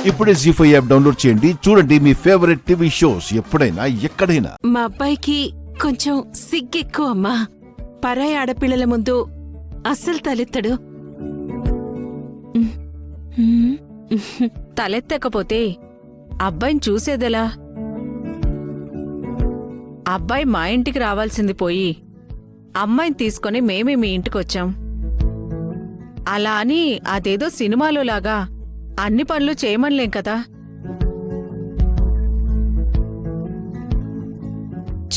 ఇప్పుడే జీ5 app download చేయండి. చూడండి మీ ఫేవరెట్ టీవీ షోస్ ఎప్పుడైనా ఎక్కడైనా. మా అబ్బాయికి కొంచెం సిగ్గెక్కువ అమ్మా. పరాయి ఆడపిల్లల ముందు అస్సలు తలెత్తడు. తలెత్తకపోతే అబ్బాయిని చూసేదెలా? అబ్బాయి మా ఇంటికి రావాల్సింది పోయి అమ్మాయిని తీసుకొని మేమే మీ ఇంటికొచ్చాం. అలా అని అదేదో సినిమాలో లాగా అన్ని పనులు చేయమనలేం కదా.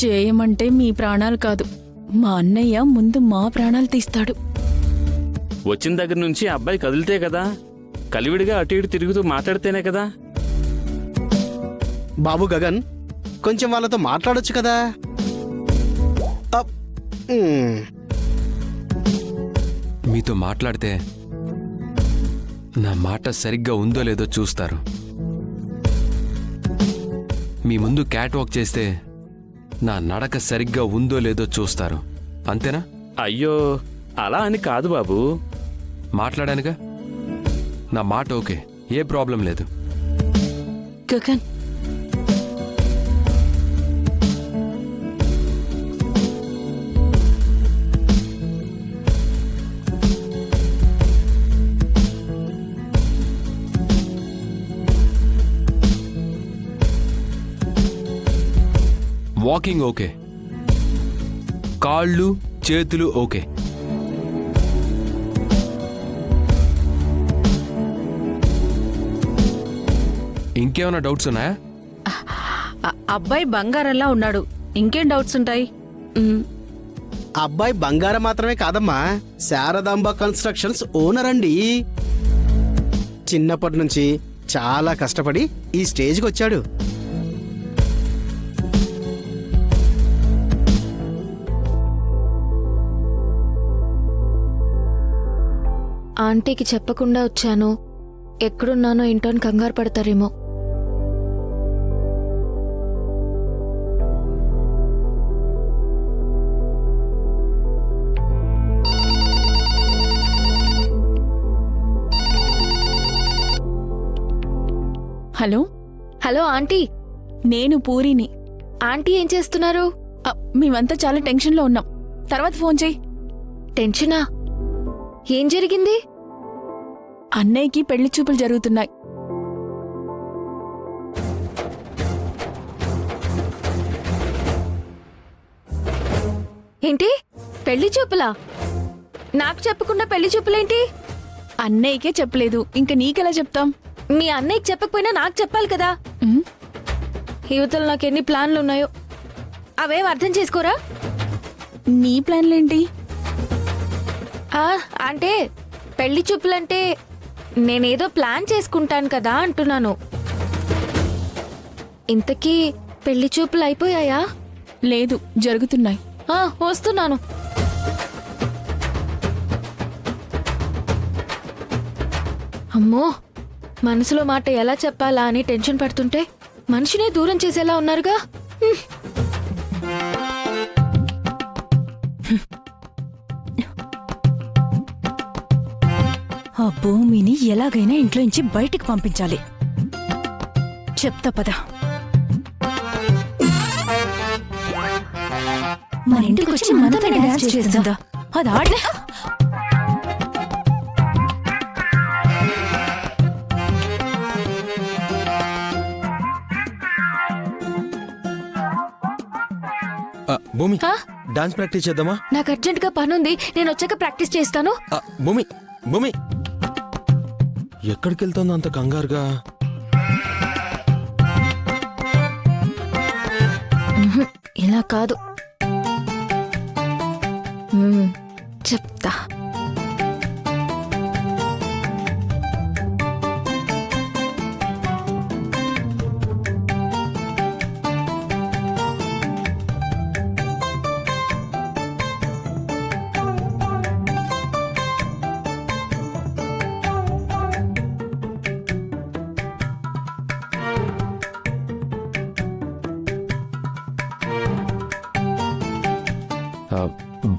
చేయమంటే మీ ప్రాణాలు కాదు, మా అన్నయ్య ముందు మా ప్రాణాలు తీస్తాడు. వచ్చిన దగ్గర నుంచి అబ్బాయి కదిలితే కదా, కలివిడిగా అటు ఇటు తిరుగుతూ మాట్లాడితేనే కదా. బాబు గగన్, కొంచెం వాళ్ళతో మాట్లాడొచ్చు కదా. మీతో మాట్లాడితే నా మాట సరిగ్గా ఉందో లేదో చూస్తారు. మీ ముందు క్యాట్ వాక్ చేస్తే నా నడక సరిగ్గా ఉందో లేదో చూస్తారు. అంతేనా? అయ్యో, అలా అని కాదు బాబు. మాట్లాడానుగా, నా మాట ఓకే, ఏ ప్రాబ్లం లేదు. గగన్, వాకింగ్ ఓకే, కాళ్ళు చేతులు ఓకే. ఇంకేమైనా డౌట్స్ ఉన్నాయా? అబ్బాయి బంగారంలా ఉన్నాడు, ఇంకేం డౌట్స్ ఉంటాయి? అబ్బాయి బంగారం మాత్రమే కాదమ్మా, శారదాంబ కన్స్ట్రక్షన్స్ ఓనర్ అండి. చిన్నప్పటి నుంచి చాలా కష్టపడి ఈ స్టేజ్కి వచ్చాడు. ఆంటీకి చెప్పకుండా వచ్చాను. ఎక్కడున్నానో ఏంటో అని కంగారు పడతారేమో. హలో హలో ఆంటీ, నేను పూరిని. ఆంటీ ఏం చేస్తున్నారు? మేమంతా చాలా టెన్షన్లో ఉన్నాం, తర్వాత ఫోన్ చేయి. టెన్షనా? ఏం జరిగింది? అన్నయ్యకి పెళ్లి చూపులు జరుగుతున్నాయి. ఏంటి, పెళ్లి చూపులా? నాకు చెప్పకుండా పెళ్లి చూపులేంటి? అన్నయ్యకే చెప్పలేదు, ఇంక నీకెలా చెప్తాం? మీ అన్నయ్యకి చెప్పకపోయినా నాకు చెప్పాలి కదా. యువతలు నాకు ఎన్ని ప్లాన్లు ఉన్నాయో అవేం అర్థం చేసుకోరా? నీ ప్లాన్లేంటి? అంటే పెళ్లి చూపులంటే నేనేదో ప్లాన్ చేసుకుంటాను కదా అంటున్నాను. ఇంతకీ పెళ్లి చూపులు అయిపోయాయా? లేదు, జరుగుతున్నాయి. వస్తున్నాను. అమ్మో, మనసులో మాట ఎలా చెప్పాలా అని టెన్షన్ పడుతుంటే మనిషినే దూరం చేసేలా ఉన్నారుగా. ఆ భూమిని ఎలాగైనా ఇంట్లో నుంచి బయటికి పంపించాలి. చెప్తా పద. మన ఇంటికి వచ్చి మనతో డాన్స్ చేస్తుందా? అది ఆడలే. భూమి, డాన్స్ ప్రాక్టీస్ చేద్దామా? నాకు అర్జెంట్ గా పనుంది, నేను వచ్చాక ప్రాక్టీస్ చేస్తాను. భూమి, భూమి, ఎక్కడికి వెళ్తుందో అంత కంగారుగా? ఇలా కాదు, చెప్తా.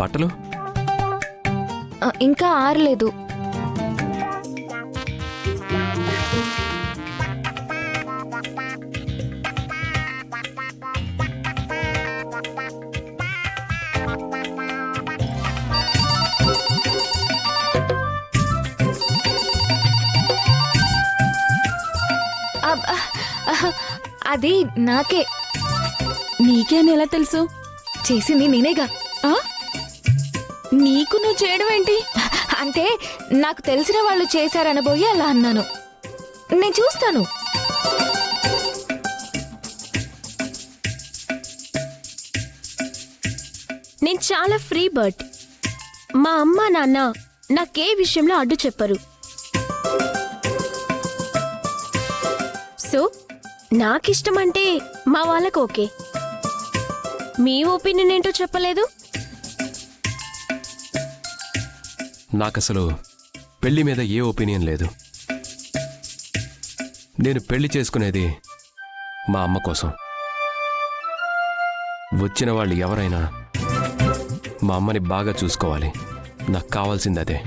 బట్టలు ఇంకా ఆరలేదు. అది నాకే. నీకే అని ఎలా తెలుసు? చేసింది నేనేగా. ఆ? నీకు నువ్వు చేయడం ఏంటి? అంటే నాకు తెలిసిన వాళ్ళు చేశారనబోయి అలా అన్నాను. నేను చూస్తాను. నేను చాలా ఫ్రీ బర్డ్. మా అమ్మ నాన్న నాకే విషయంలో అడ్డు చెప్పరు. సో నాకిష్టం అంటే మా వాళ్ళకు ఓకే. మీ ఒపీనియన్ ఏంటో చెప్పలేదు. నాకసలు పెళ్లి మీద ఏ ఒపీనియన్ లేదు. నేను పెళ్లి చేసుకునేది మా అమ్మ కోసం. వచ్చిన వాళ్ళు ఎవరైనా మా అమ్మని బాగా చూసుకోవాలి. నాకు కావాల్సింది అదే.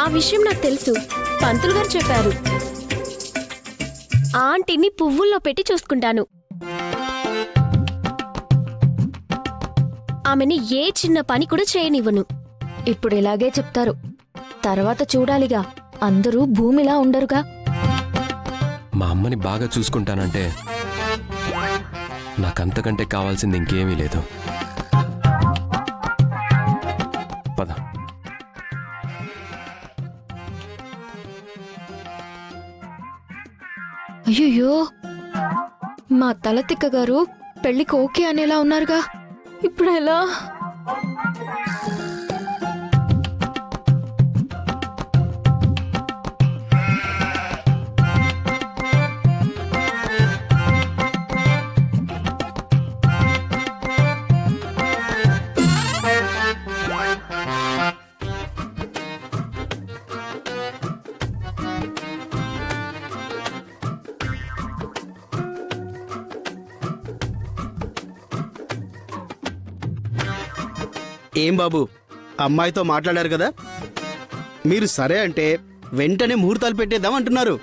ఆ విషయం నాకు తెలుసు. పంతులు గారు చెప్పారు. ఆంటీని పువ్వుల్లో పెట్టి చూసుకుంటాను. ఆమెని ఏ చిన్న పని కూడా చేయనివ్వను. ఇప్పుడు ఇలాగే చెప్తారు, తర్వాత చూడాలిగా. అందరూ భూమిలా ఉండరుగా. మా అమ్మని బాగా చూసుకుంటానంటే నాకంతకంటే కావాల్సింది ఇంకేమీ లేదు. పద. అయ్యో, మా తలతిక్క గారు పెళ్లికి ఓకే అనేలా ఉన్నారుగా. ఇప్పుడు ఎలా? ఏం బాబు, అమ్మాయితో మాట్లాడారు కదా, మీరు సరే అంటే వెంటనే ముహూర్తాలు పెట్టేద్దాం అంటున్నారు.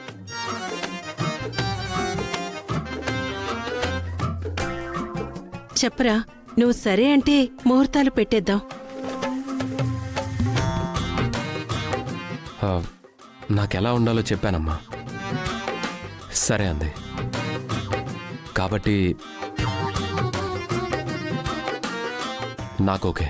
చెప్పరా, నువ్వు సరే అంటే ముహూర్తాలు పెట్టేద్దాం. నాకెలా ఉండాలో చెప్పానమ్మా. సరే అంది. కాబట్టి నాకోకే.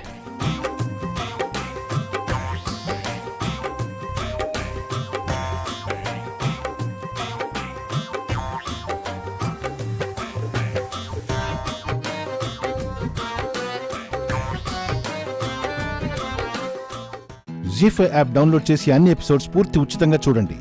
జీ5 యాప్ డౌన్లోడ్ చేసి అన్ని ఎపిసోడ్స్ పూర్తి ఉచితంగా చూడండి.